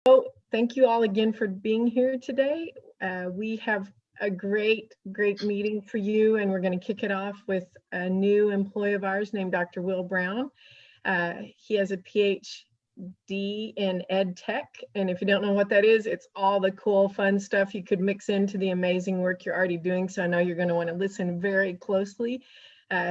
So thank you all again for being here today. We have a great meeting for you, and we're going to kick it off with a new employee of ours named Dr. Will Brown. He has a PhD in ed tech, and if you don't know what that is, it's all the cool, fun stuff you could mix into the amazing work you're already doing. So I know you're going to want to listen very closely.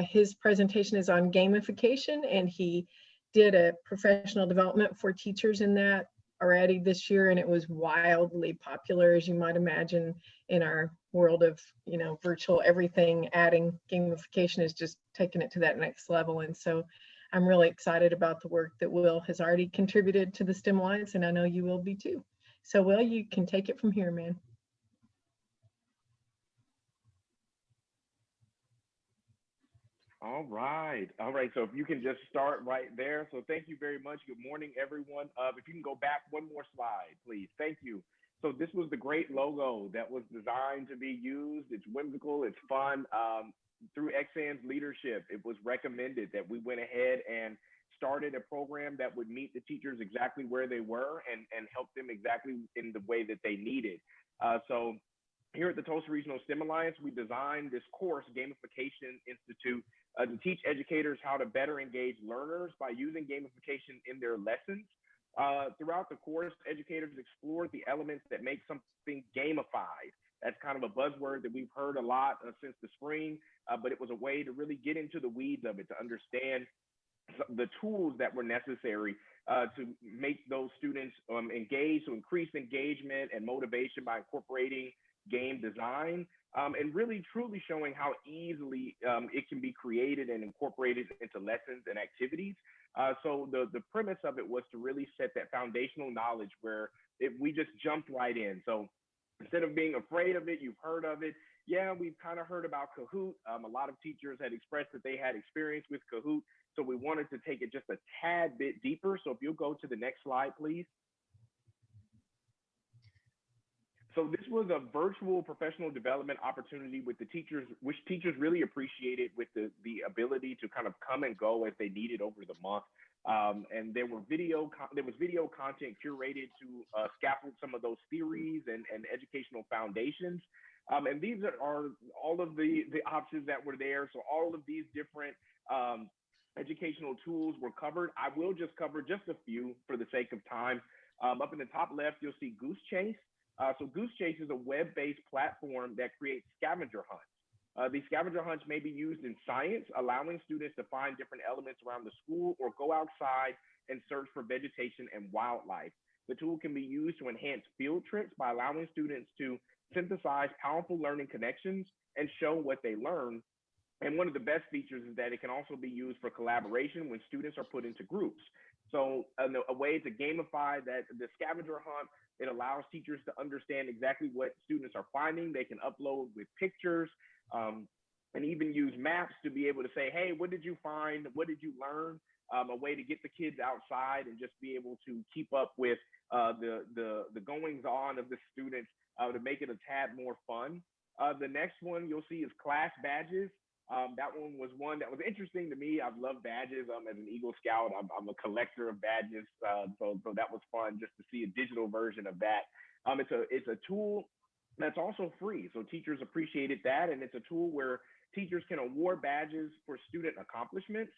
His presentation is on gamification, and he did a professional development for teachers in that already this year, and it was wildly popular, as you might imagine, in our world of virtual everything. Adding gamification is just taking it to that next level. And so I'm really excited about the work that Will has already contributed to the STEM Alliance, and I know you will be too. So Will, you can take it from here, man. All right. So if you can just start right there. So thank you very much. Good morning, everyone. If you can go back one more slide, please. Thank you. So this was the great logo that was designed to be used. It's whimsical. It's fun. Through XAN's leadership, it was recommended that we went ahead and started a program that would meet the teachers exactly where they were and help them exactly in the way that they needed. So here at the Tulsa Regional STEM Alliance, we designed this course, Gamification Institute, to teach educators how to better engage learners by using gamification in their lessons. Throughout the course, educators explored the elements that make something gamified. That's kind of a buzzword that we've heard a lot since the spring, but it was a way to really get into the weeds of it, to understand the tools that were necessary to make those students engage, to increase engagement and motivation by incorporating game design, and really truly showing how easily it can be created and incorporated into lessons and activities. So the premise of it was to really set that foundational knowledge where we just jumped right in. So instead of being afraid of it, you've heard of it. Yeah, we've kind of heard about Kahoot. A lot of teachers had expressed that they had experience with Kahoot. So we wanted to take it just a tad bit deeper. So if you'll go to the next slide, please. So this was a virtual professional development opportunity with the teachers, which teachers really appreciated, with the ability to kind of come and go as they needed over the month. And there was video content curated to scaffold some of those theories and educational foundations. And these are all of the options that were there. So all of these different educational tools were covered. I will just cover just a few for the sake of time. Up in the top left, you'll see Goose Chase. So Goose Chase is a web-based platform that creates scavenger hunts. These scavenger hunts may be used in science, allowing students to find different elements around the school or go outside and search for vegetation and wildlife. The tool can be used to enhance field trips by allowing students to synthesize powerful learning connections and show what they learn. And one of the best features is that it can also be used for collaboration when students are put into groups. So a way to gamify that the scavenger hunt, it allows teachers to understand exactly what students are finding. They can upload with pictures and even use maps to be able to say, hey, what did you find? What did you learn? A way to get the kids outside and just be able to keep up with the goings on of the students to make it a tad more fun. The next one you'll see is class badges. That one was one that was interesting to me. I've loved badges. As an Eagle Scout, I'm a collector of badges. So that was fun just to see a digital version of that. It's a tool that's also free. So teachers appreciated that. And it's a tool where teachers can award badges for student accomplishments.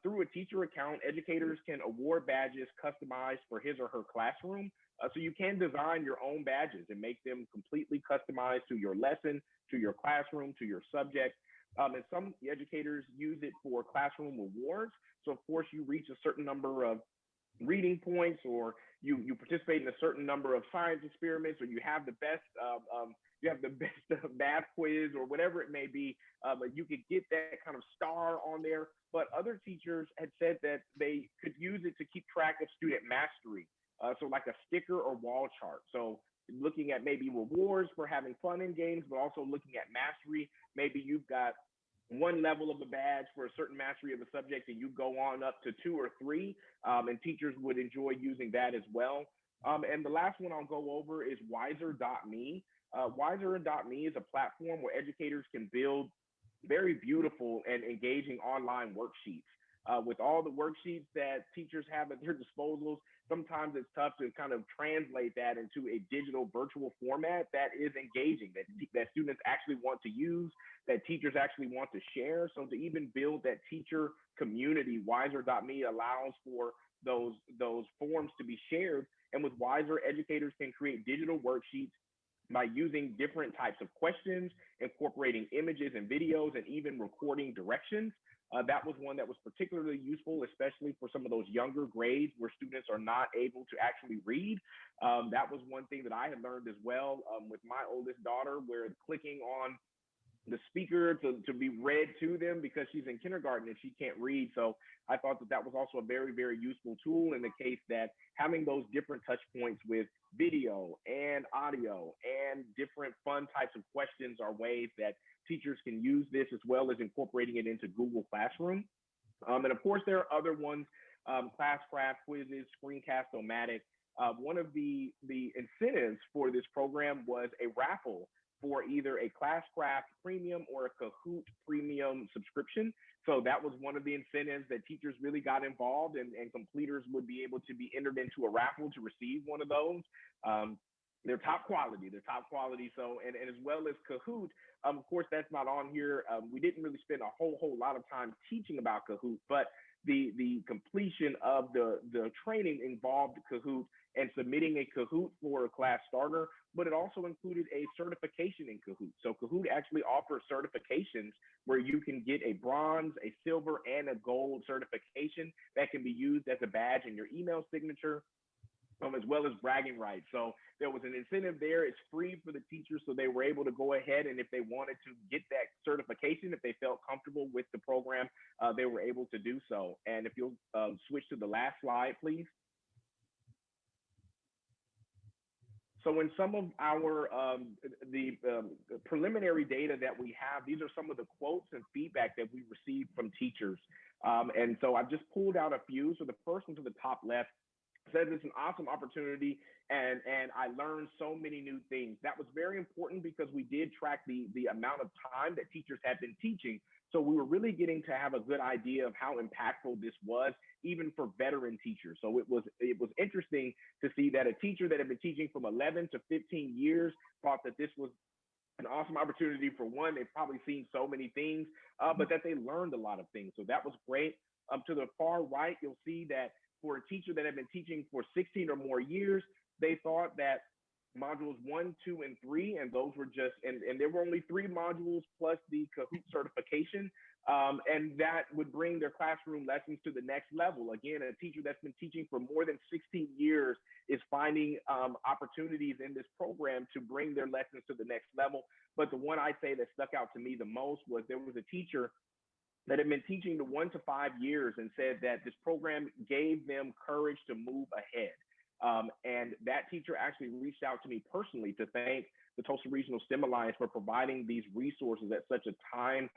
Through a teacher account, educators can award badges customized for his or her classroom. So you can design your own badges and make them completely customized to your lesson, to your classroom, to your subject. And some educators use it for classroom rewards. So of course you reach a certain number of reading points, or you participate in a certain number of science experiments, or you have the best math quiz, or whatever it may be. But you could get that kind of star on there. But other teachers had said that they could use it to keep track of student mastery. So like a sticker or wall chart. So looking at maybe rewards for having fun in games, but also looking at mastery. Maybe you've got one level of a badge for a certain mastery of a subject, and you go on up to 2 or 3, and teachers would enjoy using that as well. And the last one I'll go over is Wiser.me. Wiser.me is a platform where educators can build very beautiful and engaging online worksheets. With all the worksheets that teachers have at their disposals, sometimes it's tough to kind of translate that into a digital virtual format that is engaging, that students actually want to use, that teachers actually want to share. So to even build that teacher community, wiser.me allows for those forms to be shared. And with Wiser, educators can create digital worksheets by using different types of questions, incorporating images and videos, and even recording directions. That was one that was particularly useful, especially for some of those younger grades where students are not able to actually read. That was one thing that I had learned as well with my oldest daughter, where clicking on the speaker to be read to them, because she's in kindergarten and she can't read. So I thought that was also a very, very useful tool in the case that having those different touch points with video and audio and different fun types of questions are ways that teachers can use this, as well as incorporating it into Google Classroom. And of course, there are other ones, Classcraft, quizzes, Screencast-O-Matic. One of the incentives for this program was a raffle for either a Classcraft premium or a Kahoot premium subscription. So that was one of the incentives that teachers really got involved, and completers would be able to be entered into a raffle to receive one of those. They're top quality. So, and as well as Kahoot, of course, that's not on here. We didn't really spend a whole lot of time teaching about Kahoot, but the completion of the training involved Kahoot and submitting a Kahoot for a class starter, but it also included a certification in Kahoot. So Kahoot actually offers certifications where you can get a bronze, a silver, and a gold certification that can be used as a badge in your email signature, as well as bragging rights. So there was an incentive there. It's free for the teachers, so they were able to go ahead, and if they wanted to get that certification, if they felt comfortable with the program, they were able to do so. And if you'll switch to the last slide, please. So in some of our preliminary data that we have, these are some of the quotes and feedback that we received from teachers. And so I've just pulled out a few. So the first one to the top left says it's an awesome opportunity, and I learned so many new things. That was very important because we did track the amount of time that teachers had been teaching. So we were really getting to have a good idea of how impactful this was, even for veteran teachers. So it was interesting to see that a teacher that had been teaching from 11 to 15 years thought that this was an awesome opportunity. For one, they've probably seen so many things, but that they learned a lot of things. So that was great. To the far right, you'll see that for a teacher that had been teaching for 16 or more years, they thought that modules 1, 2, and 3, and those were just, and there were only 3 modules plus the Kahoot certification, and that would bring their classroom lessons to the next level. Again, a teacher that's been teaching for more than 16 years is finding opportunities in this program to bring their lessons to the next level. But the one I'd say that stuck out to me the most was there was a teacher that had been teaching to 1 to 5 years and said that this program gave them courage to move ahead. And that teacher actually reached out to me personally to thank the Tulsa Regional STEM Alliance for providing these resources at such a time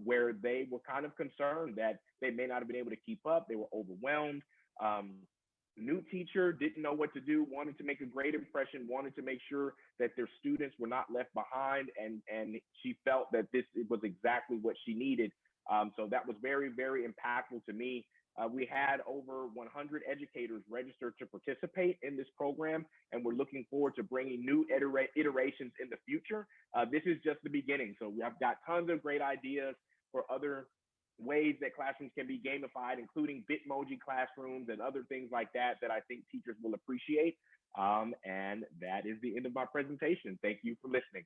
where they were kind of concerned that they may not have been able to keep up. They were overwhelmed. New teacher, didn't know what to do, wanted to make a great impression, wanted to make sure that their students were not left behind. And she felt that this was exactly what she needed. So that was very, very impactful to me. We had over 100 educators registered to participate in this program, and we're looking forward to bringing new iterations in the future. This is just the beginning. So I've got tons of great ideas for other ways that classrooms can be gamified, including Bitmoji classrooms and other things like that I think teachers will appreciate. And that is the end of my presentation. Thank you for listening.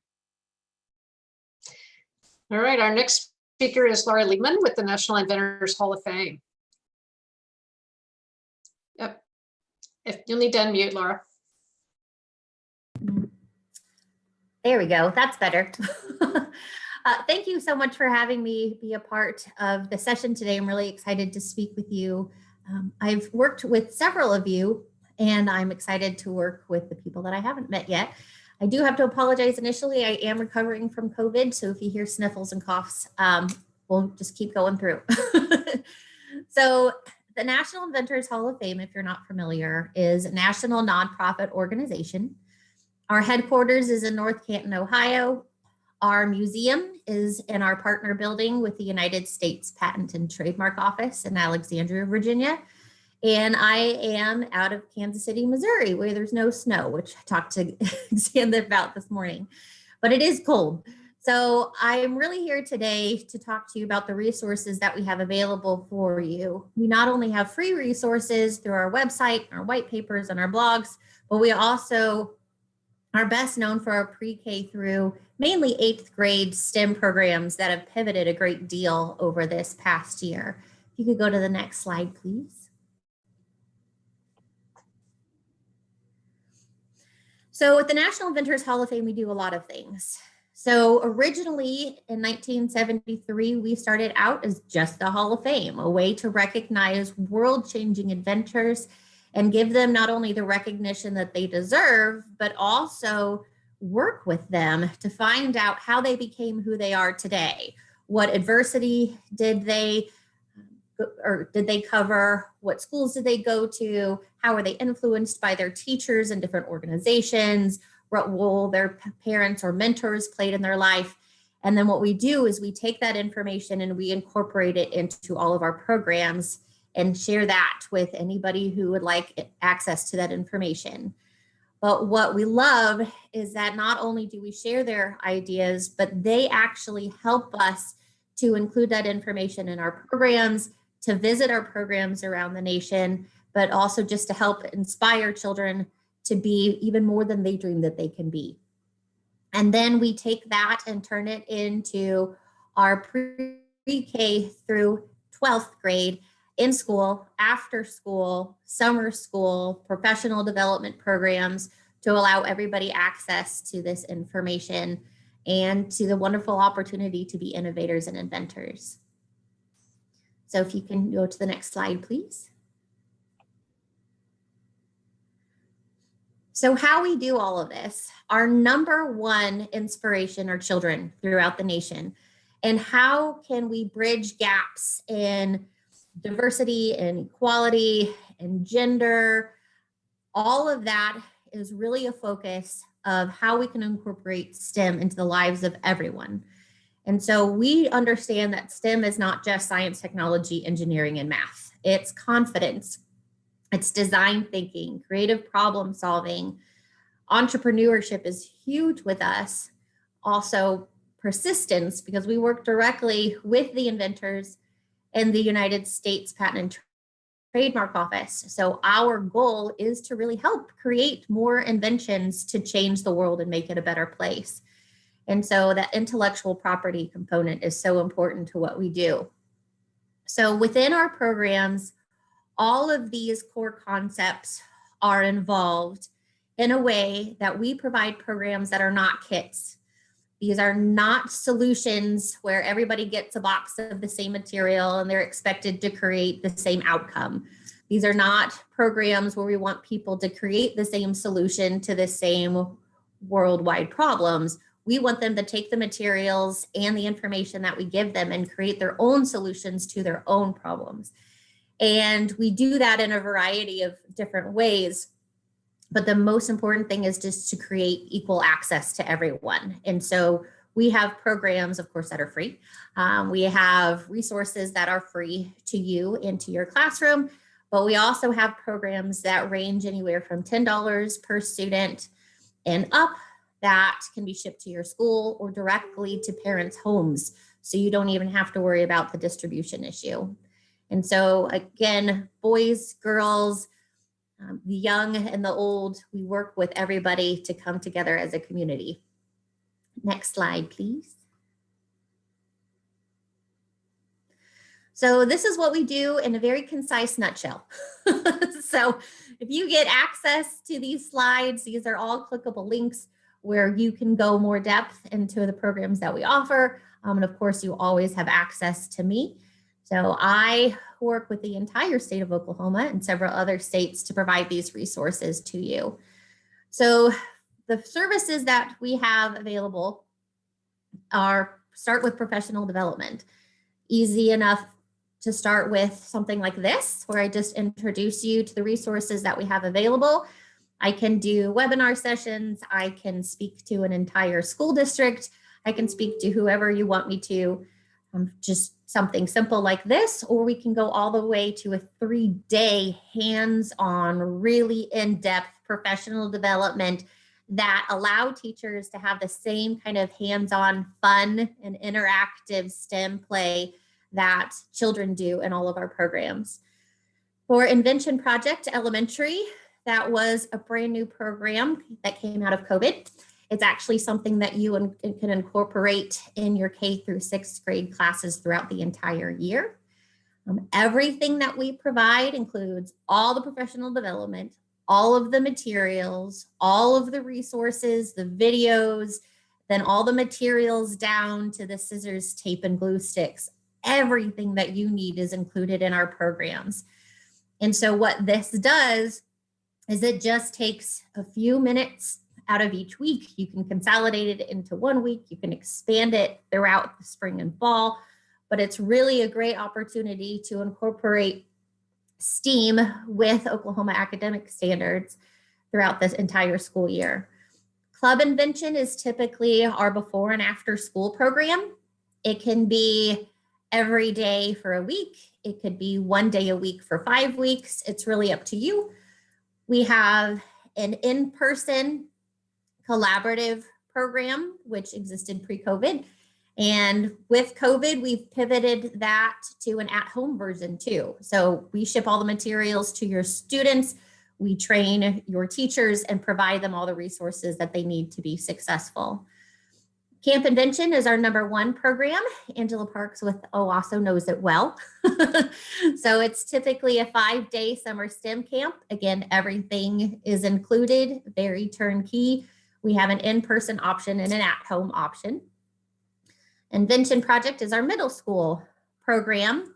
All right, our next speaker is Laura Lehmann with the National Inventors Hall of Fame. Yep. If you'll need to unmute, Laura. There we go. That's better. Thank you so much for having me be a part of the session today. I'm really excited to speak with you. I've worked with several of you, and I'm excited to work with the people that I haven't met yet. I do have to apologize initially. I am recovering from COVID, so if you hear sniffles and coughs, we'll just keep going through. So the National Inventors Hall of Fame, if you're not familiar, is a national nonprofit organization. Our headquarters is in North Canton, Ohio. Our museum is in our partner building with the United States Patent and Trademark Office in Alexandria, Virginia. And I am out of Kansas City, Missouri, where there's no snow, which I talked to Xander about this morning, but it is cold. So I'm really here today to talk to you about the resources that we have available for you. We not only have free resources through our website, our white papers, and our blogs, but we also are best known for our pre-K through mainly 8th grade STEM programs that have pivoted a great deal over this past year. If you could go to the next slide, please. So with the National Inventors Hall of Fame, we do a lot of things. So originally in 1973, we started out as just the Hall of Fame, a way to recognize world-changing inventors and give them not only the recognition that they deserve, but also work with them to find out how they became who they are today. What adversity did they cover? What schools did they go to? How were they influenced by their teachers and different organizations? What role their parents or mentors played in their life? And then what we do is we take that information and we incorporate it into all of our programs and share that with anybody who would like access to that information. But what we love is that not only do we share their ideas, but they actually help us to include that information in our programs, to visit our programs around the nation, but also just to help inspire children to be even more than they dream that they can be. And then we take that and turn it into our pre-K through 12th grade in school, after school, summer school, professional development programs to allow everybody access to this information and to the wonderful opportunity to be innovators and inventors. So if you can go to the next slide, please. So how we do all of this, our number one inspiration are children throughout the nation. And how can we bridge gaps in diversity and equality and gender? All of that is really a focus of how we can incorporate STEM into the lives of everyone. And so we understand that STEM is not just science, technology, engineering, and math. It's confidence. It's design thinking, creative problem solving. Entrepreneurship is huge with us. Also persistence, because we work directly with the inventors in the United States Patent and Trademark Office. So our goal is to really help create more inventions to change the world and make it a better place. And so that intellectual property component is so important to what we do. So within our programs, all of these core concepts are involved in a way that we provide programs that are not kits. These are not solutions where everybody gets a box of the same material and they're expected to create the same outcome. These are not programs where we want people to create the same solution to the same worldwide problems. We want them to take the materials and the information that we give them and create their own solutions to their own problems. And we do that in a variety of different ways. But the most important thing is just to create equal access to everyone. And so we have programs, of course, that are free. We have resources that are free to you into your classroom, but we also have programs that range anywhere from $10 per student and up that can be shipped to your school or directly to parents' homes. So you don't even have to worry about the distribution issue. And so again, boys, girls, the young and the old, we work with everybody to come together as a community. Next slide, please. So this is what we do in a very concise nutshell. So if you get access to these slides, these are all clickable links where you can go more depth into the programs that we offer. And of course, you always have access to me. So I work with the entire state of Oklahoma and several other states to provide these resources to you. So the services that we have available start with professional development. Easy enough to start with something like this, where I just introduce you to the resources that we have available. I can do webinar sessions. I can speak to an entire school district. I can speak to whoever you want me to. Just something simple like this, or we can go all the way to a 3-day hands-on, really in-depth professional development that allow teachers to have the same kind of hands-on fun and interactive STEM play that children do in all of our programs. For Invention Project Elementary, that was a brand new program that came out of COVID. It's actually something that you can incorporate in your K through 6th grade classes throughout the entire year. Everything that we provide includes all the professional development, all of the materials, all of the resources, the videos, then all the materials down to the scissors, tape, and glue sticks. Everything that you need is included in our programs. And so what this does is it just takes a few minutes out of each week. You can consolidate it into 1 week. You can expand it throughout the spring and fall, but it's really a great opportunity to incorporate STEAM with Oklahoma academic standards throughout this entire school year. Club Invention is typically our before and after school program. It can be every day for a week. It could be 1 day a week for 5 weeks. It's really up to you. We have an in-person collaborative program, which existed pre-COVID. And with COVID, we've pivoted that to an at-home version too. So we ship all the materials to your students, we train your teachers and provide them all the resources that they need to be successful. Camp Invention is our #1 program. Angela Parks with OWASO knows it well. So it's typically a 5-day summer STEM camp. Again, everything is included, very turnkey. We have an in-person option and an at-home option. Invention Project is our middle school program.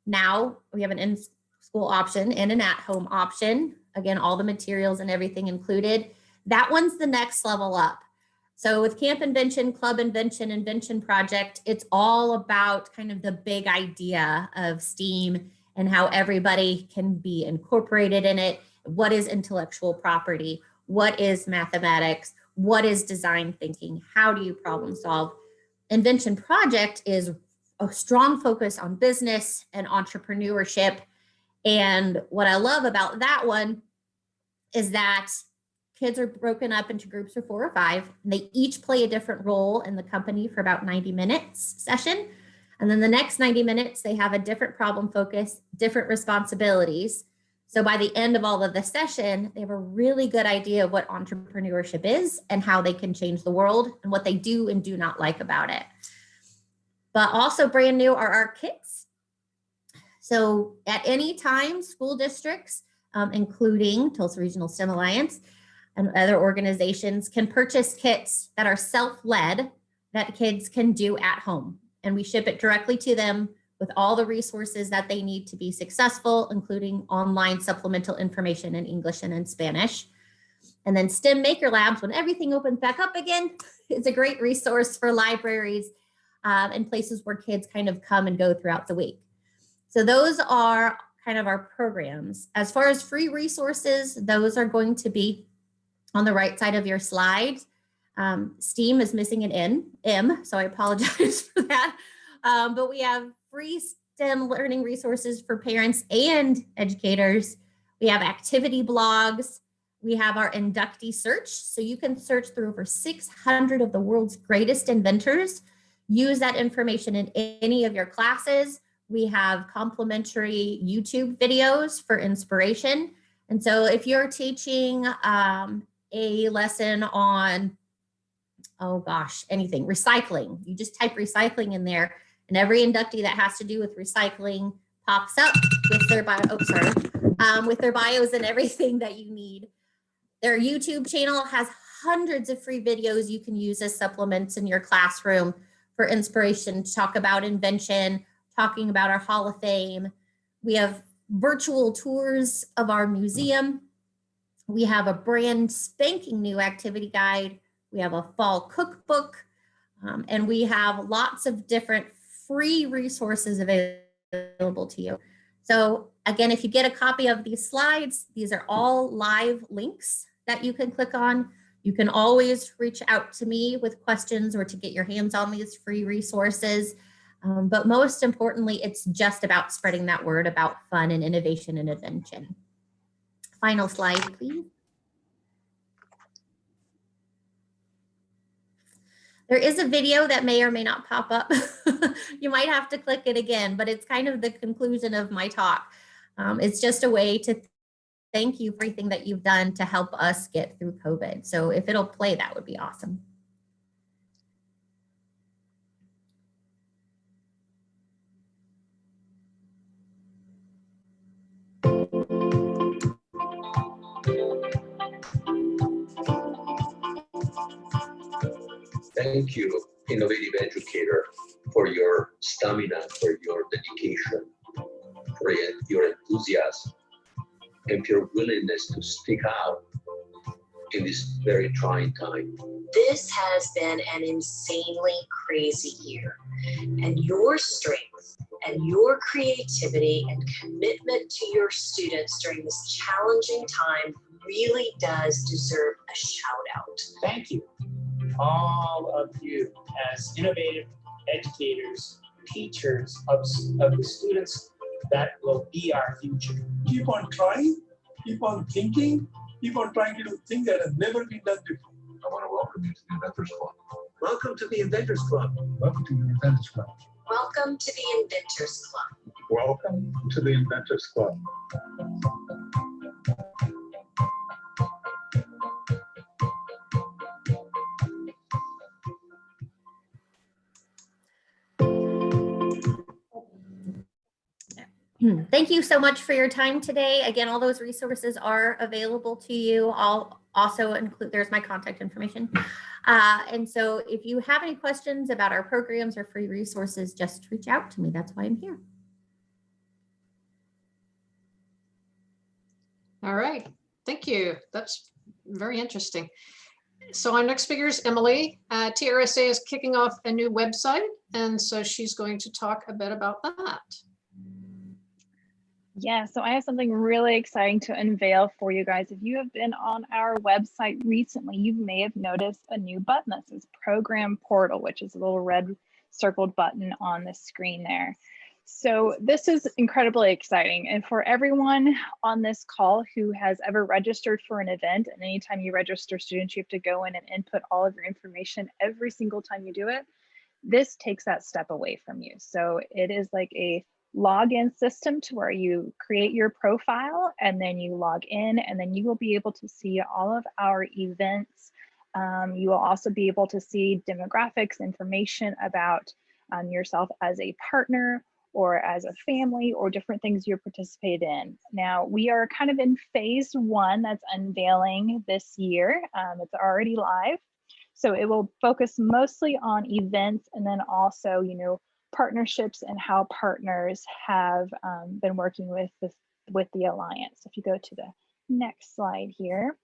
Now we have an in-school option and an at-home option. Again, all the materials and everything included. That one's the next level up. So with Camp Invention, Club Invention, Invention Project, it's all about kind of the big idea of STEAM and how everybody can be incorporated in it. What is intellectual property? What is mathematics? What is design thinking? How do you problem solve? Invention Project is a strong focus on business and entrepreneurship. And what I love about that one is that kids are broken up into groups of 4 or 5, and they each play a different role in the company for about 90 minutes session. And then the next 90 minutes, they have a different problem focus, different responsibilities. So by the end of all of the session, they have a really good idea of what entrepreneurship is and how they can change the world and what they do and do not like about it. But also brand new are our kits. So at any time, school districts, including Tulsa Regional STEM Alliance and other organizations, can purchase kits that are self-led that kids can do at home. And we ship it directly to them with all the resources that they need to be successful, including online supplemental information in English and in Spanish. And then STEM Maker Labs, when everything opens back up again, is a great resource for libraries and places where kids kind of come and go throughout the week. So those are kind of our programs. As far as free resources, those are going to be on the right side of your slide. STEAM is missing an M, so I apologize for that. But we have free STEM learning resources for parents and educators. We have activity blogs. We have our inductee search. So you can search through over 600 of the world's greatest inventors. Use that information in any of your classes. We have complimentary YouTube videos for inspiration. And so if you're teaching a lesson on, anything, recycling, you just type recycling in there, and every inductee that has to do with recycling pops up with their with their bios and everything that you need. Their YouTube channel has hundreds of free videos you can use as supplements in your classroom for inspiration to talk about invention, talking about our Hall of Fame. We have virtual tours of our museum. We have a brand spanking new activity guide. We have a fall cookbook, and we have lots of different free resources available to you. So again, if you get a copy of these slides, these are all live links that you can click on You can always reach out to me with questions or to get your hands on these free resources. But most importantly, it's just about spreading that word about fun and innovation and invention. Final slide, please. There is a video that may or may not pop up. You might have to click it again, but it's kind of the conclusion of my talk. It's just a way to thank you for everything that you've done to help us get through COVID. So if it'll play, that would be awesome. Thank you, innovative educator, for your stamina, for your dedication, for your enthusiasm, and for your willingness to speak out in this very trying time. This has been an insanely crazy year, and your strength and your creativity and commitment to your students during this challenging time really does deserve a shout out. Thank you, all of you, as innovative educators, teachers of the students that will be our future. Keep on trying, keep on thinking, keep on trying to do things that have never been done before. I want to welcome you to the Inventors Club. Welcome to the Inventors Club. Welcome to the Inventors Club. Welcome to the Inventors Club. Welcome to the Inventors Club. Thank you so much for your time today. Again, all those resources are available to you. I'll also include, there's my contact information. And so if you have any questions about our programs or free resources, just reach out to me. That's why I'm here. All right, thank you. That's very interesting. So our next speaker is Emily. Trsa is kicking off a new website, and so she's going to talk a bit about that. Yeah, so I have something really exciting to unveil for you guys. If you have been on our website recently, you may have noticed a new button that says Program Portal, which is a little red circled button on the screen there. So this is incredibly exciting. And for everyone on this call who has ever registered for an event, and anytime you register students, you have to go in and input all of your information every single time you do it. This takes that step away from you. So it is like a login system to where you create your profile and then you log in, and then you will be able to see all of our events. You will also be able to see demographics, information about yourself as a partner or as a family or different things you participate in. Now, we are kind of in phase 1 that's unveiling this year. It's already live. So it will focus mostly on events, and then also, you know, partnerships and how partners have been working with the Alliance. If you go to the next slide here.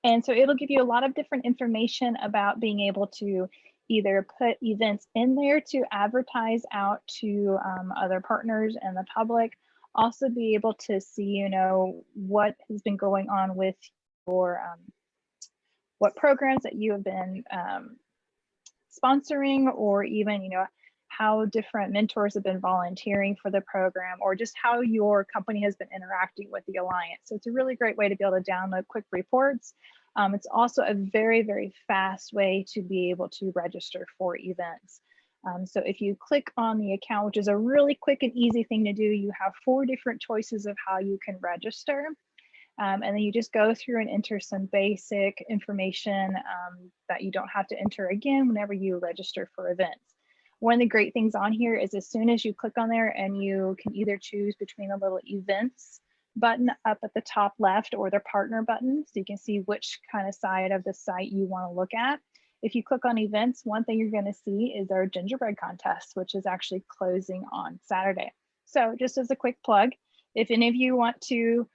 And so it'll give you a lot of different information about being able to either put events in there to advertise out to other partners and the public. Also be able to see, you know, what has been going on with your what programs that you have been sponsoring, or even, you know, how different mentors have been volunteering for the program, or just how your company has been interacting with the Alliance. So it's a really great way to be able to download quick reports. It's also a very, very fast way to be able to register for events. So if you click on the account, which is a really quick and easy thing to do, you have 4 different choices of how you can register. And then you just go through and enter some basic information that you don't have to enter again whenever you register for events. One of the great things on here is as soon as you click on there, and you can either choose between the little events button up at the top left or the partner button, so you can see which kind of side of the site you want to look at. If you click on events, one thing you're going to see is our Gingerbread Contest, which is actually closing on Saturday. So just as a quick plug, if any of you want to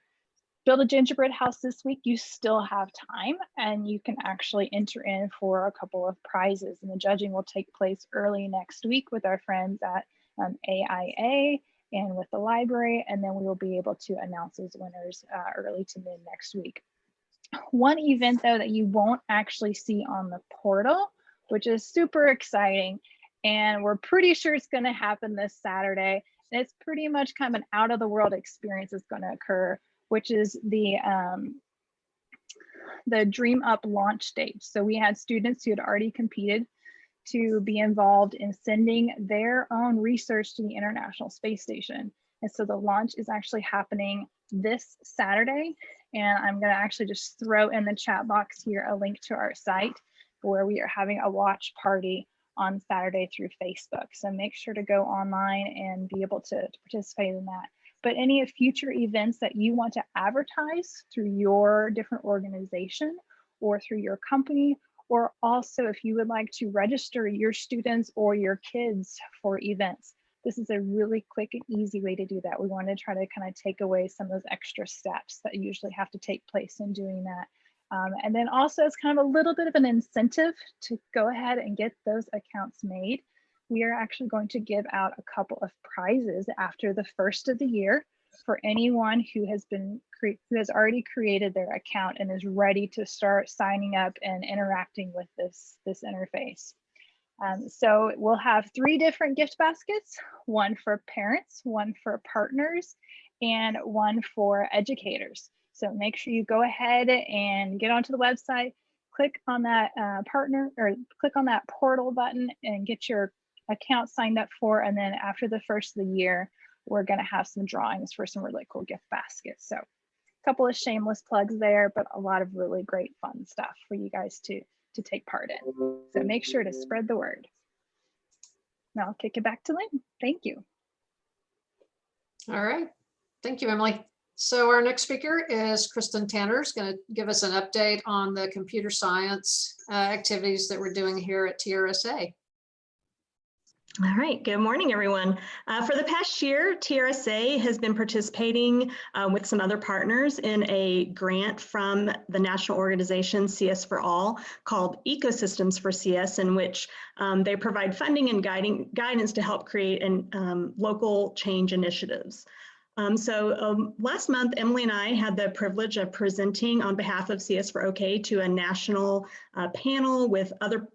build a gingerbread house this week, you still have time, and you can actually enter in for a couple of prizes. And the judging will take place early next week with our friends at AIA and with the library, and then we will be able to announce those winners early to mid next week. One event though that you won't actually see on the portal, which is super exciting, and we're pretty sure it's going to happen this Saturday. And it's pretty much kind of an out of the world experience that's going to occur, which is the Dream Up launch stage. So we had students who had already competed to be involved in sending their own research to the International Space Station. And so the launch is actually happening this Saturday. And I'm going to actually just throw in the chat box here a link to our site where we are having a watch party on Saturday through Facebook. So make sure to go online and be able to participate in that. But any future events that you want to advertise through your different organization or through your company, or also if you would like to register your students or your kids for events, this is a really quick and easy way to do that. We want to try to kind of take away some of those extra steps that usually have to take place in doing that. And then also it's kind of a little bit of an incentive to go ahead and get those accounts made. We are actually going to give out a couple of prizes after the first of the year for anyone who has already created their account and is ready to start signing up and interacting with this interface. So we'll have 3 different gift baskets, one for parents, one for partners, and one for educators. So make sure you go ahead and get onto the website, click on that partner or click on that portal button and get your account signed up for. And then after the first of the year, we're going to have some drawings for some really cool gift baskets. So a couple of shameless plugs there, but a lot of really great fun stuff for you guys to take part in. So make sure to spread the word. Now I'll kick it back to Lynn. Thank you. All right. Thank you, Emily. So our next speaker is Kristen Tanner, is going to give us an update on the computer science activities that we're doing here at TRSA. All right, good morning, everyone. For the past year, TRSA has been participating with some other partners in a grant from the national organization CS for All called Ecosystems for CS, in which they provide funding and guidance to help create local change initiatives. Last month, Emily and I had the privilege of presenting on behalf of CS for OK to a national panel with other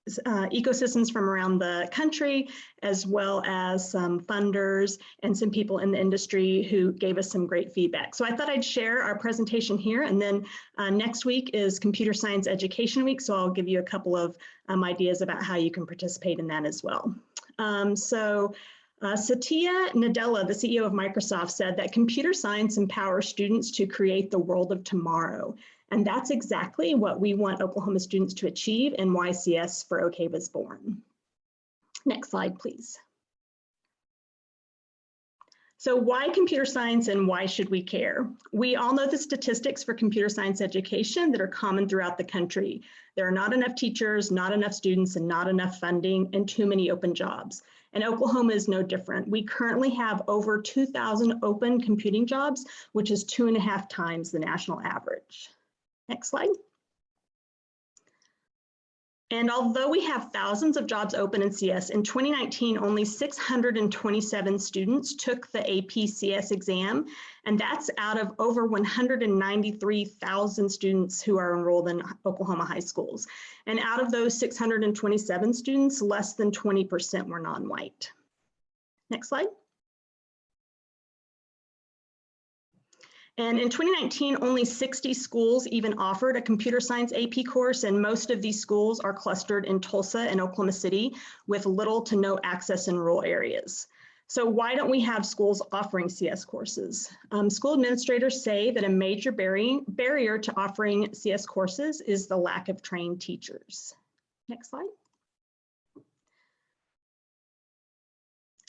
ecosystems from around the country, as well as some funders and some people in the industry who gave us some great feedback. So I thought I'd share our presentation here, and then next week is Computer Science Education Week, so I'll give you a couple of ideas about how you can participate in that as well. Satya Nadella, the CEO of Microsoft, said that computer science empowers students to create the world of tomorrow. And that's exactly what we want Oklahoma students to achieve and why CS for OK was born. Next slide, please. So why computer science and why should we care? We all know the statistics for computer science education that are common throughout the country. There are not enough teachers, not enough students, and not enough funding, and too many open jobs. And Oklahoma is no different. We currently have over 2,000 open computing jobs, which is 2.5 times the national average. Next slide. And although we have thousands of jobs open in CS, in 2019, only 627 students took the AP CS exam, and that's out of over 193,000 students who are enrolled in Oklahoma high schools. And out of those 627 students, less than 20% were non-white. Next slide. And in 2019, only 60 schools even offered a computer science AP course, and most of these schools are clustered in Tulsa and Oklahoma City with little to no access in rural areas. So why don't we have schools offering CS courses? School administrators say that a major barrier to offering CS courses is the lack of trained teachers. Next slide.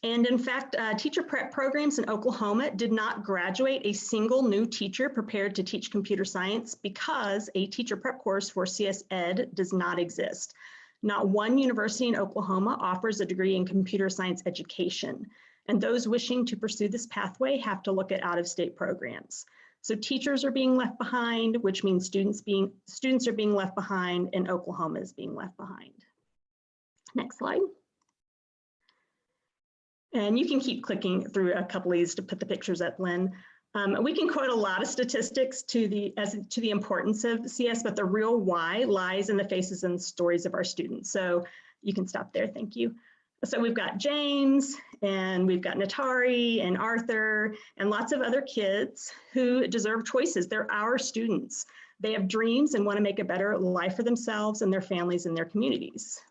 And in fact, teacher prep programs in Oklahoma did not graduate a single new teacher prepared to teach computer science because a teacher prep course for CS Ed does not exist. Not one university in Oklahoma offers a degree in computer science education, and those wishing to pursue this pathway have to look at out-of-state programs. So teachers are being left behind, which means students are being left behind, and Oklahoma is being left behind. Next slide. And you can keep clicking through a couple of these to put the pictures up, Lynn. We can quote a lot of statistics to the importance of CS, but the real why lies in the faces and stories of our students. So you can stop there, thank you. So we've got James, and we've got Natari and Arthur, and lots of other kids who deserve choices. They're our students. They have dreams and want to make a better life for themselves and their families and their communities.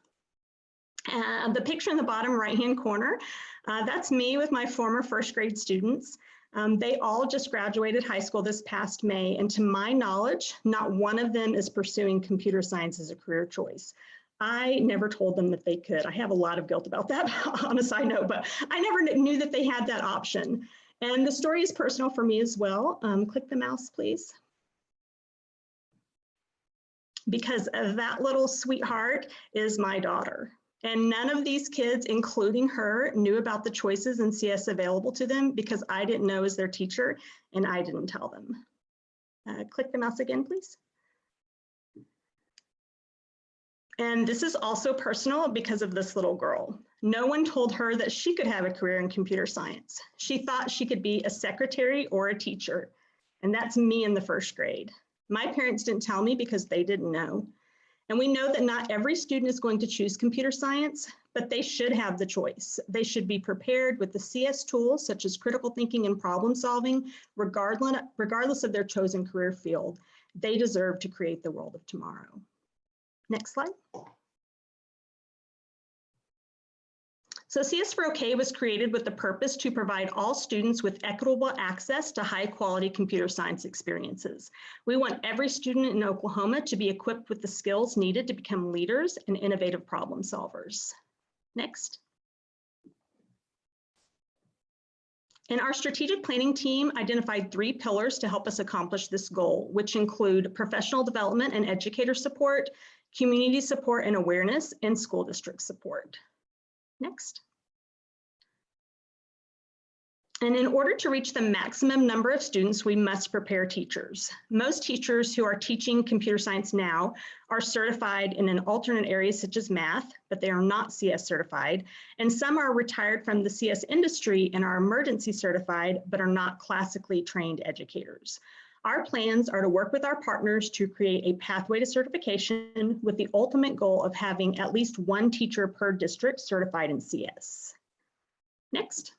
The picture in the bottom right-hand corner, that's me with my former first grade students. They all just graduated high school this past May, and to my knowledge, not one of them is pursuing computer science as a career choice. I never told them that they could. I have a lot of guilt about that on a side note, but I never knew that they had that option. And the story is personal for me as well. Click the mouse, please. Because that little sweetheart is my daughter. And none of these kids, including her, knew about the choices in CS available to them because I didn't know as their teacher and I didn't tell them. Click the mouse again, please. And this is also personal because of this little girl. No one told her that she could have a career in computer science. She thought she could be a secretary or a teacher. And that's me in the first grade. My parents didn't tell me because they didn't know. And we know that not every student is going to choose computer science, but they should have the choice. They should be prepared with the CS tools such as critical thinking and problem solving, regardless of their chosen career field. They deserve to create the world of tomorrow. Next slide. So CS for OK was created with the purpose to provide all students with equitable access to high quality computer science experiences. We want every student in Oklahoma to be equipped with the skills needed to become leaders and innovative problem solvers. Next. And our strategic planning team identified 3 pillars to help us accomplish this goal, which include professional development and educator support, community support and awareness, and school district support. Next. And in order to reach the maximum number of students, we must prepare teachers. Most teachers who are teaching computer science now are certified in an alternate area such as math, but they are not CS certified. And some are retired from the CS industry and are emergency certified, but are not classically trained educators. Our plans are to work with our partners to create a pathway to certification with the ultimate goal of having at least 1 teacher per district certified in CS. Next.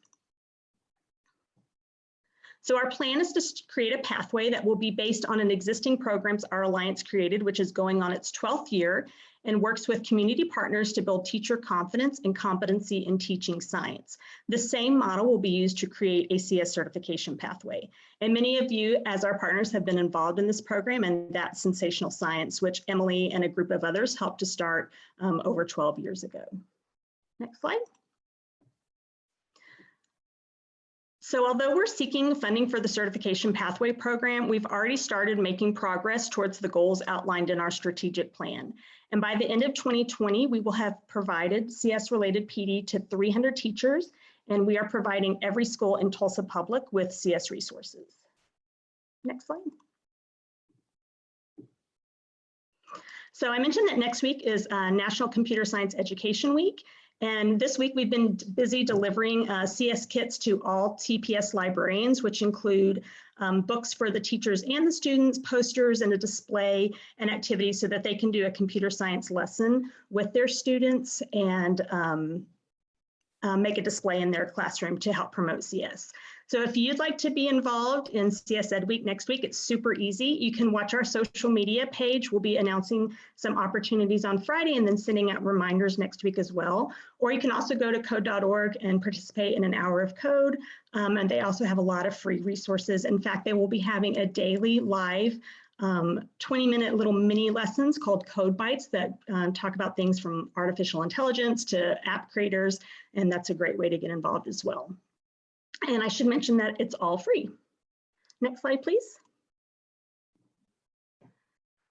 So our plan is to create a pathway that will be based on an existing programs our Alliance created, which is going on its 12th year, and works with community partners to build teacher confidence and competency in teaching science. The same model will be used to create a CS certification pathway. And many of you, as our partners, have been involved in this program, and that's Sensational Science, which Emily and a group of others helped to start over 12 years ago. Next slide. So although we're seeking funding for the certification pathway program, we've already started making progress towards the goals outlined in our strategic plan. And by the end of 2020, we will have provided CS-related PD to 300 teachers, and we are providing every school in Tulsa Public with CS resources. Next slide. So I mentioned that next week is National Computer Science Education Week. And this week we've been busy delivering CS kits to all TPS librarians, which include books for the teachers and the students, posters, and a display and activities so that they can do a computer science lesson with their students and make a display in their classroom to help promote CS. So if you'd like to be involved in CS Ed Week next week, it's super easy. You can watch our social media page. We'll be announcing some opportunities on Friday and then sending out reminders next week as well. Or you can also go to code.org and participate in an hour of code. And they also have a lot of free resources. In fact, they will be having a daily live 20-minute little mini lessons called Code Bites that talk about things from artificial intelligence to app creators. And that's a great way to get involved as well. And I should mention that it's all free. Next slide, please.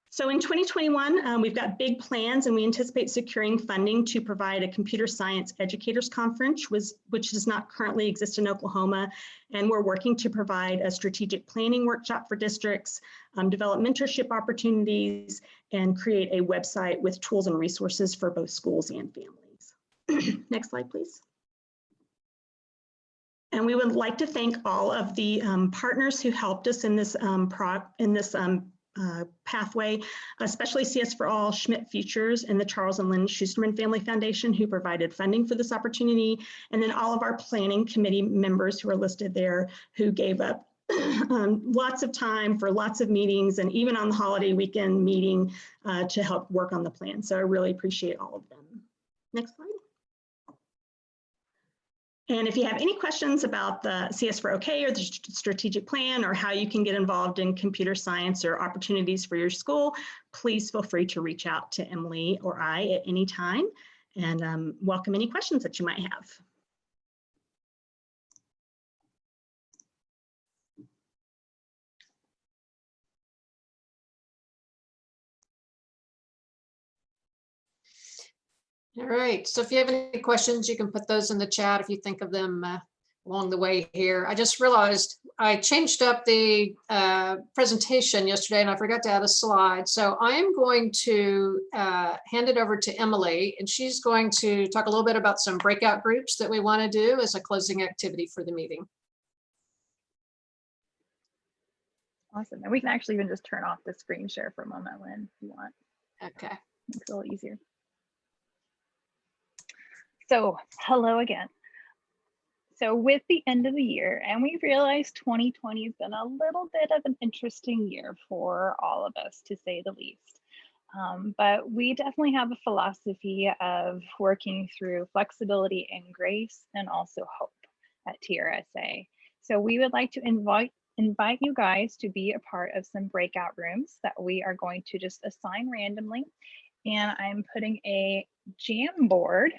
So in 2021, we've got big plans and we anticipate securing funding to provide a computer science educators conference, which does not currently exist in Oklahoma. And we're working to provide a strategic planning workshop for districts, develop mentorship opportunities, and create a website with tools and resources for both schools and families. Next slide, please. And we would like to thank all of the partners who helped us in this pathway, especially CS for All, Schmidt Futures, and the Charles and Lynn Schusterman Family Foundation, who provided funding for this opportunity, and then all of our planning committee members who are listed there, who gave up lots of time for lots of meetings, and even on the holiday weekend meeting to help work on the plan. So I really appreciate all of them. Next slide. And if you have any questions about the CS for OK or the strategic plan, or how you can get involved in computer science or opportunities for your school, please feel free to reach out to Emily or I at any time, and welcome any questions that you might have. All right, so if you have any questions, you can put those in the chat if you think of them along the way here. I just realized I changed up the presentation yesterday and I forgot to add a slide. So I am going to hand it over to Emily, and she's going to talk a little bit about some breakout groups that we want to do as a closing activity for the meeting. Awesome. And we can actually even just turn off the screen share for a moment, Lynn, if you want. Okay. Makes it a little easier. So hello again. So with the end of the year, and we realized 2020 has been a little bit of an interesting year for all of us, to say the least. But we definitely have a philosophy of working through flexibility and grace, and also hope at TRSA. So we would like to invite you guys to be a part of some breakout rooms that we are going to just assign randomly. And I'm putting a Jamboard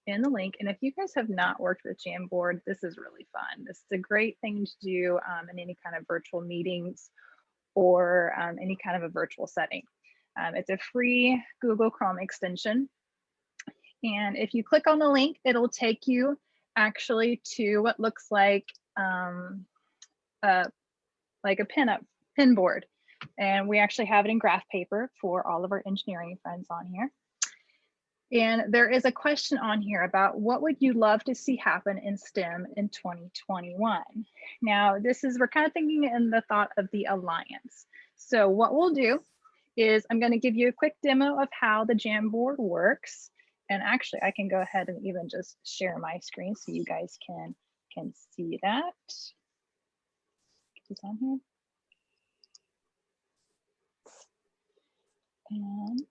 in the link. And if you guys have not worked with Jamboard, this is really fun. This is a great thing to do in any kind of virtual meetings or any kind of a virtual setting. It's a free Google Chrome extension. And if you click on the link, it'll take you actually to what looks like a pin board. And we actually have it in graph paper for all of our engineering friends on here. And there is a question on here about what would you love to see happen in STEM in 2021? Now, we're kind of thinking in the thought of the Alliance. So what we'll do is I'm going to give you a quick demo of how the Jamboard works. And actually, I can go ahead and even just share my screen so you guys can see that. Get this on here. And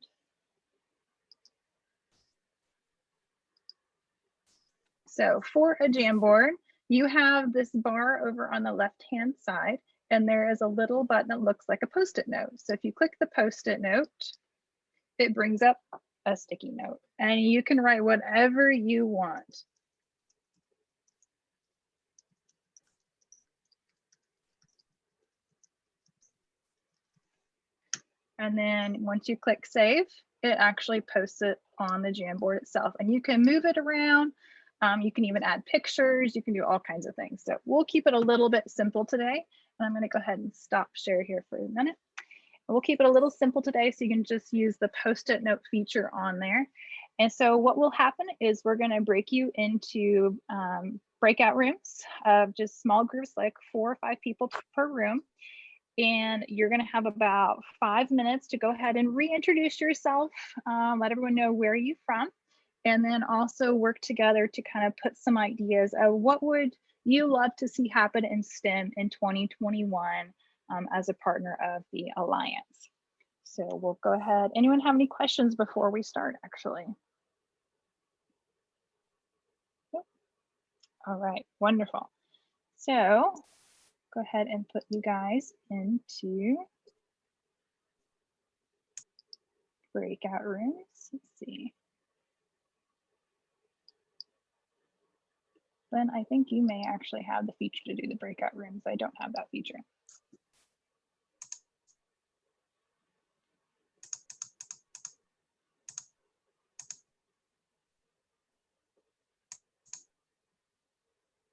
so for a Jamboard, you have this bar over on the left-hand side, and there is a little button that looks like a Post-it note. So if you click the Post-it note, it brings up a sticky note, and you can write whatever you want. And then once you click save, it actually posts it on the Jamboard itself, and you can move it around. You can even add pictures. You can do all kinds of things. So we'll keep it a little bit simple today. And I'm going to go ahead and stop share here for a minute. We'll keep it a little simple today, so you can just use the Post-it note feature on there. And so what will happen is we're going to break you into breakout rooms of just small groups, like 4 or 5 people per room. And you're going to have about 5 minutes to go ahead and reintroduce yourself, let everyone know where you're from, and then also work together to kind of put some ideas of what would you love to see happen in STEM in 2021 as a partner of the Alliance. So we'll go ahead. Anyone have any questions before we start, actually? Yep. All right, wonderful. So go ahead and put you guys into breakout rooms. Let's see. Then I think you may actually have the feature to do the breakout rooms. I don't have that feature.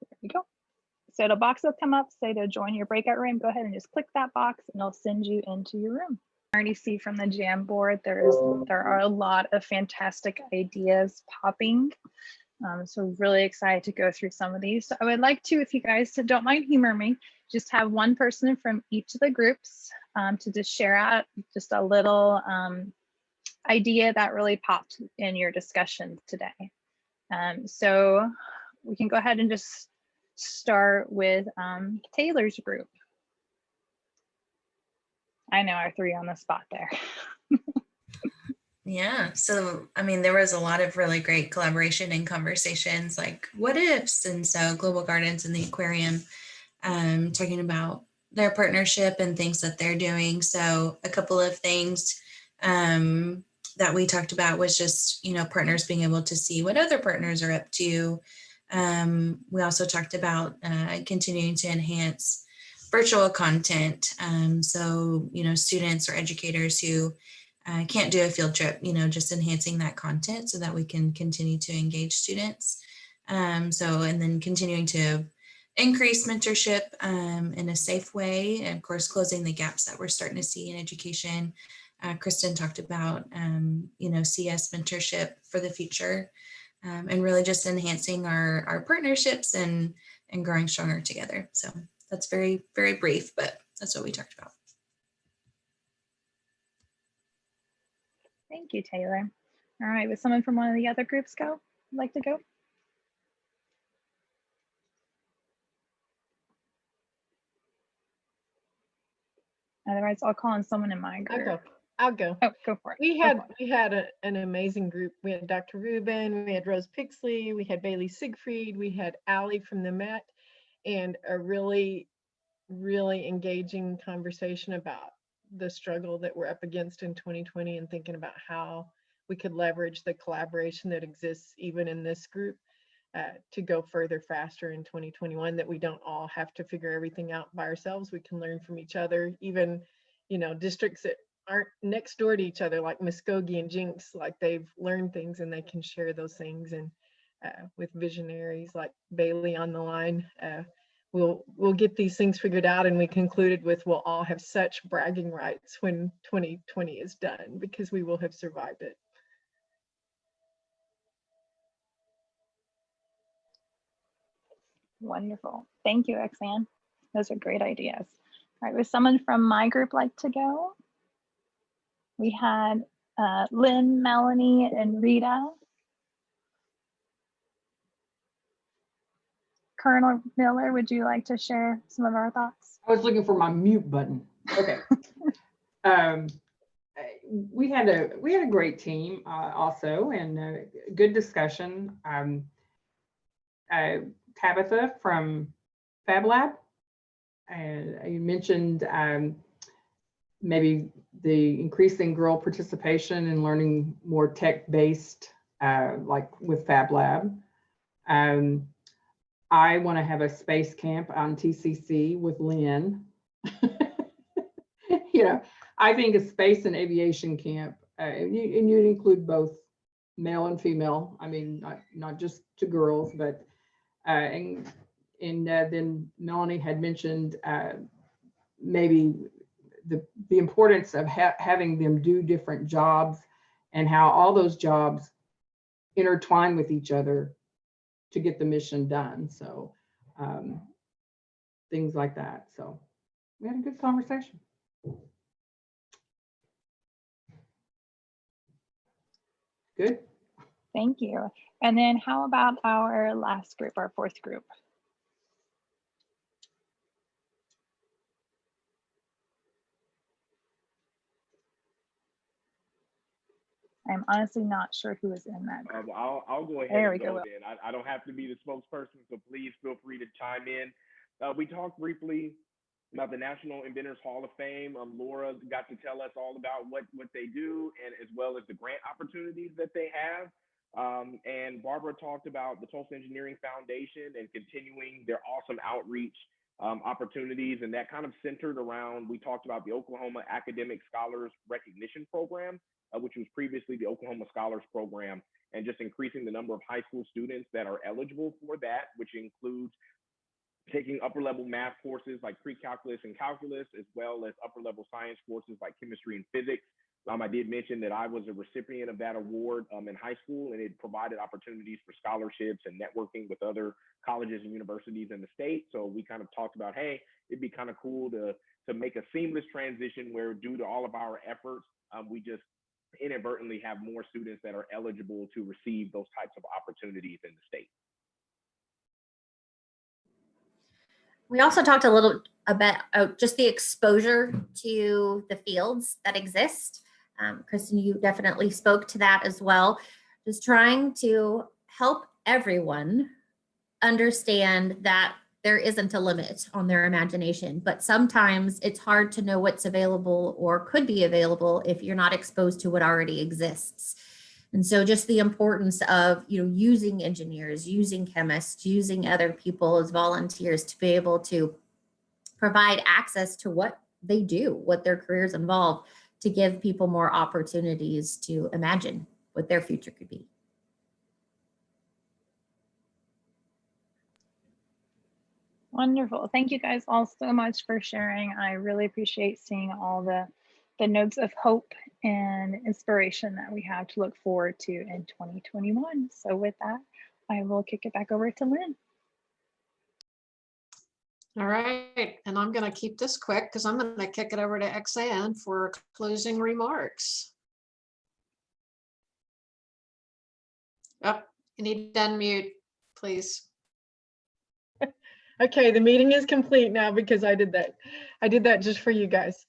There we go. So the box will come up, say to join your breakout room. Go ahead and just click that box and it'll send you into your room. I already see from the Jamboard there are a lot of fantastic ideas popping. So really excited to go through some of these. So I would like to, if you guys don't mind humoring me, just have one person from each of the groups to just share out just a little idea that really popped in your discussion today. So we can go ahead and just start with Taylor's group. I know I threw you on the spot there. Yeah, so I mean, there was a lot of really great collaboration and conversations like what ifs, and so Global Gardens and the aquarium talking about their partnership and things that they're doing. So a couple of things that we talked about was just, you know, partners being able to see what other partners are up to. We also talked about continuing to enhance virtual content. So, you know, students or educators who can't do a field trip, you know, just enhancing that content so that we can continue to engage students. And then continuing to increase mentorship in a safe way, and of course, closing the gaps that we're starting to see in education. Kristen talked about, you know, CS mentorship for the future, and really just enhancing our partnerships and growing stronger together. So that's very, very brief, but that's what we talked about. Thank you, Taylor. All right, would someone from one of the other groups like to go? Otherwise, I'll call on someone in my group. I'll go. Oh, go for it. We had an amazing group. We had Dr. Rubin, we had Rose Pixley, we had Bailey Siegfried, we had Allie from the Met, and a really, really engaging conversation about the struggle that we're up against in 2020 and thinking about how we could leverage the collaboration that exists even in this group to go further faster in 2021, that we don't all have to figure everything out by ourselves. We can learn from each other, even, you know, districts that aren't next door to each other, like Muskogee and Jinx, like they've learned things and they can share those things. And with visionaries like Bailey on the line, we'll get these things figured out. And we concluded with, we'll all have such bragging rights when 2020 is done, because we will have survived it. Wonderful. Thank you, Roxanne. Those are great ideas. All right, would someone from my group like to go? We had Lynn, Melanie, and Rita. Colonel Miller, would you like to share some of our thoughts? I was looking for my mute button. Okay. We had a great team also, and good discussion. Tabitha from Fab Lab, and you mentioned maybe the increasing girl participation and learning more tech-based, like with Fab Lab. I want to have a space camp on TCC with Lynn. You know, I think a space and aviation camp, and you'd include both male and female. I mean, not just to girls, but and then Melanie had mentioned maybe the importance of having them do different jobs, and how all those jobs intertwine with each other to get the mission done. So things like that. So we had a good conversation. Good. Thank you. And then how about our last group, our fourth group? I'm honestly not sure who is in that group. I'll go ahead and go then. I don't have to be the spokesperson, so please feel free to chime in. We talked briefly about the National Inventors Hall of Fame. Laura got to tell us all about what they do, and as well as the grant opportunities that they have. And Barbara talked about the Tulsa Engineering Foundation and continuing their awesome outreach opportunities, and that kind of centered around, we talked about the Oklahoma Academic Scholars Recognition Program, which was previously the Oklahoma Scholars Program, and just increasing the number of high school students that are eligible for that, which includes taking upper level math courses like pre-calculus and calculus, as well as upper level science courses like chemistry and physics. I did mention that I was a recipient of that award in high school, and it provided opportunities for scholarships and networking with other colleges and universities in the state. So we kind of talked about, hey, it'd be kind of cool to make a seamless transition where, due to all of our efforts, we just inadvertently have more students that are eligible to receive those types of opportunities in the state. We also talked a little about just the exposure to the fields that exist. Kristen, you definitely spoke to that as well. Just trying to help everyone understand that there isn't a limit on their imagination, but sometimes it's hard to know what's available or could be available if you're not exposed to what already exists. And so just the importance of, using engineers, using chemists, using other people as volunteers to be able to provide access to what they do, what their careers involve, to give people more opportunities to imagine what their future could be. Wonderful. Thank you guys all so much for sharing. I really appreciate seeing all the notes of hope and inspiration that we have to look forward to in 2021. So with that, I will kick it back over to Lynn. All right, and I'm going to keep this quick because I'm going to kick it over to XAN for closing remarks. Oh, you need to unmute, please. Okay, the meeting is complete now because I did that. I did that just for you guys.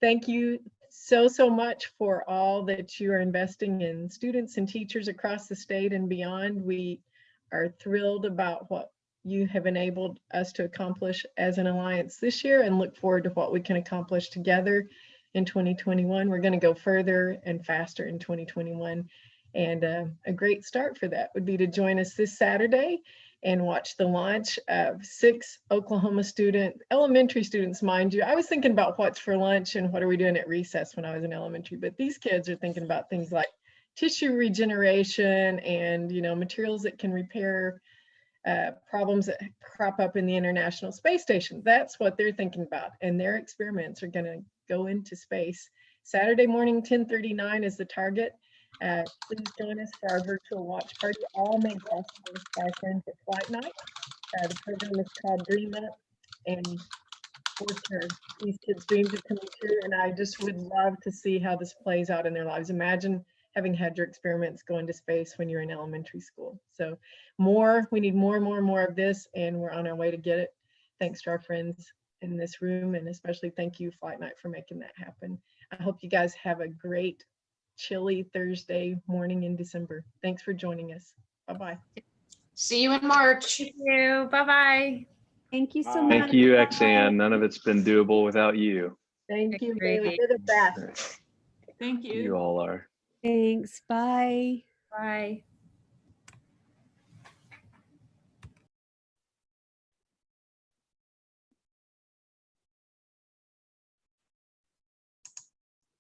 Thank you so much for all that you are investing in students and teachers across the state and beyond. We are thrilled about what you have enabled us to accomplish as an alliance this year, and look forward to what we can accomplish together in 2021. We're going to go further and faster in 2021. And a great start for that would be to join us this Saturday and watch the launch of 6 Oklahoma elementary students, mind you. I was thinking about what's for lunch and what are we doing at recess when I was in elementary, but these kids are thinking about things like tissue regeneration and, materials that can repair problems that crop up in the International Space Station. That's what they're thinking about, and their experiments are going to go into space. Saturday morning, 10:39 is the target. Please join us for our virtual watch party, all made possible by our friends at Flight Night. The program is called Dream Up, and for sure, these kids' dreams are coming true, and I just would love to see how this plays out in their lives. Imagine having had your experiments go into space when you're in elementary school. So we need more of this, and we're on our way to get it. Thanks to our friends in this room, and especially thank you, Flight Night, for making that happen. I hope you guys have a great chilly Thursday morning in December. Thanks for joining us. Bye-bye. See you in March. Thank you. Bye-bye. Thank you so much. Thank you, XAN. None of it's been doable without you. Thank you, Bailey. You're the best. Thank you. You all are. Thanks. Bye. Bye.